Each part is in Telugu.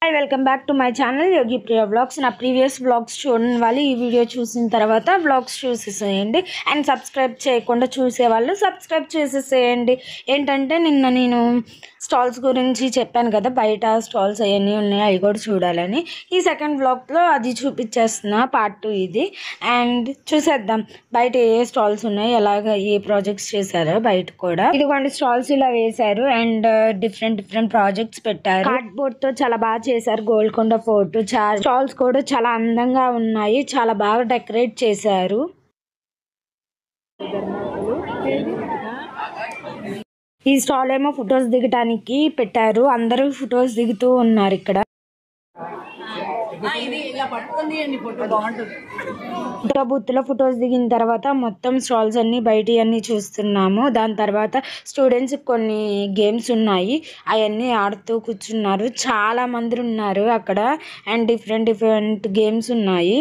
Hi, welcome back to my channel Yogi Priya Vlogs. నా ప్రీవియస్ వ్లాగ్స్ చూడని వాళ్ళు ఈ వీడియో చూసిన తర్వాత వ్లాగ్స్ చూసేసేయండి అండ్ సబ్స్క్రైబ్ చేయకుండా చూసేవాళ్ళు సబ్స్క్రైబ్ చేసేసేయండి. ఏంటంటే నిన్న నేను స్టాల్స్ గురించి చెప్పాను కదా, బయట స్టాల్స్ అవన్నీ ఉన్నాయి, అవి కూడా చూడాలని. ఈ సెకండ్ వ్లాగ్లో అది చూపించేస్తున్నా, పార్ట్ 2 ఇది. అండ్ చూసేద్దాం బయట ఏ స్టాల్స్ ఉన్నాయి, ఎలాగ ఏ ప్రాజెక్ట్స్ చేశారో బయట కూడా. ఇదిగోండి స్టాల్స్ ఇలా వేశారు అండ్ డిఫరెంట్ ప్రాజెక్ట్స్ పెట్టారు. కార్డ్బోర్డ్ తో చాలా బాగా చేశారు. గోల్కొండ ఫోర్ట్ స్టాల్స్ కూడా చాలా అందంగా ఉన్నాయి, చాలా బాగా డెకరేట్ చేశారు. ఈ స్టాల్ ఏమో ఫొటోస్ దిగటానికి పెట్టారు, అందరూ ఫొటోస్ దిగుతూ ఉన్నారు ఇక్కడ. ఫోటో బూత్ లో ఫొటోస్ దిగిన తర్వాత మొత్తం స్టాల్స్ అన్ని బయట అన్ని చూస్తున్నాము. దాని తర్వాత స్టూడెంట్స్ కొన్ని గేమ్స్ ఉన్నాయి, అవన్నీ ఆడుతూ కూర్చున్నారు. చాలా మంది ఉన్నారు అక్కడ అండ్ డిఫరెంట్ గేమ్స్ ఉన్నాయి.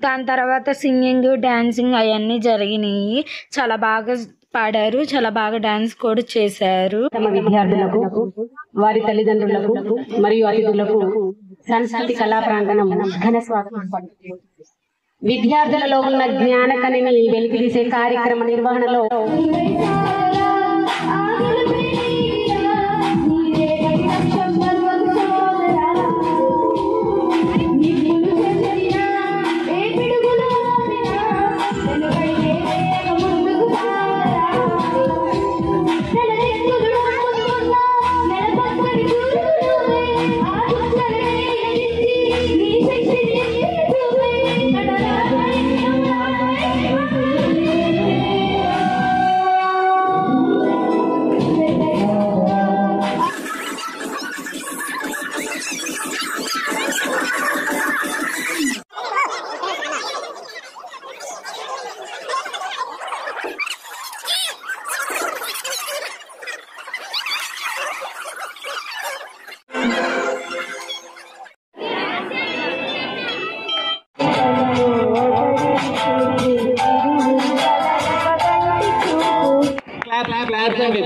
దాని తర్వాత సింగింగ్, డాన్సింగ్ అవన్నీ జరిగినాయి. చాలా బాగా పాడారు, చాలా బాగా డాన్స్ కూడా చేశారు. తమ విద్యార్థులకు, వారి తల్లిదండ్రులకు మరియు అతిథులకు సంస్కృతి కళా ప్రాంగణం ఘన స్వాగతం. విద్యార్థులలో ఉన్న జ్ఞానకనిని వెలికితీసే కార్యక్రమ నిర్వహణలో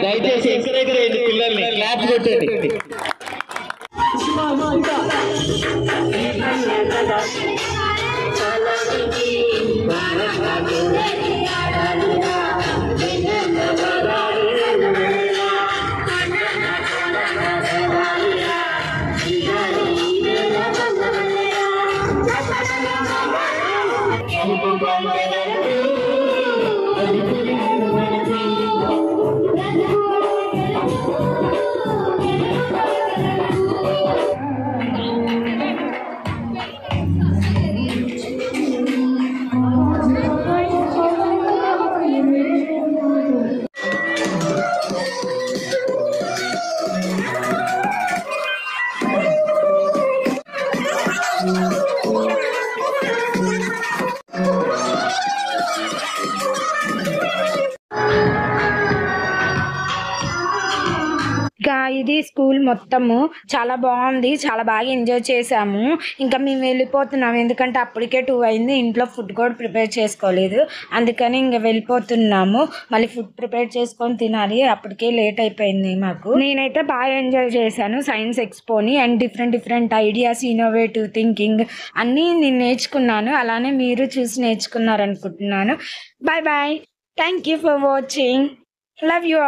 దయచేసి ఎంకరేజ్ చేయండి, పిల్లల్ని క్లాప్ కొట్టండి. ఇది స్కూల్ మొత్తము చాలా బాగుంది, చాలా బాగా ఎంజాయ్ చేసాము. ఇంకా మేము వెళ్ళిపోతున్నాము, ఎందుకంటే అప్పటికే 2 అయింది, ఇంట్లో ఫుడ్ కూడా ప్రిపేర్ చేసుకోలేదు, అందుకని ఇంకా వెళ్ళిపోతున్నాము. మళ్ళీ ఫుడ్ ప్రిపేర్ చేసుకొని తినాలి, అప్పటికే లేట్ అయిపోయింది మాకు. నేనైతే బాగా ఎంజాయ్ చేశాను సైన్స్ ఎక్స్పోని and different ideas, innovative thinking అన్నీ నేను నేర్చుకున్నాను. అలానే మీరు చూసి నేర్చుకున్నారు అనుకుంటున్నాను. Bye bye, thank you for watching, love you all.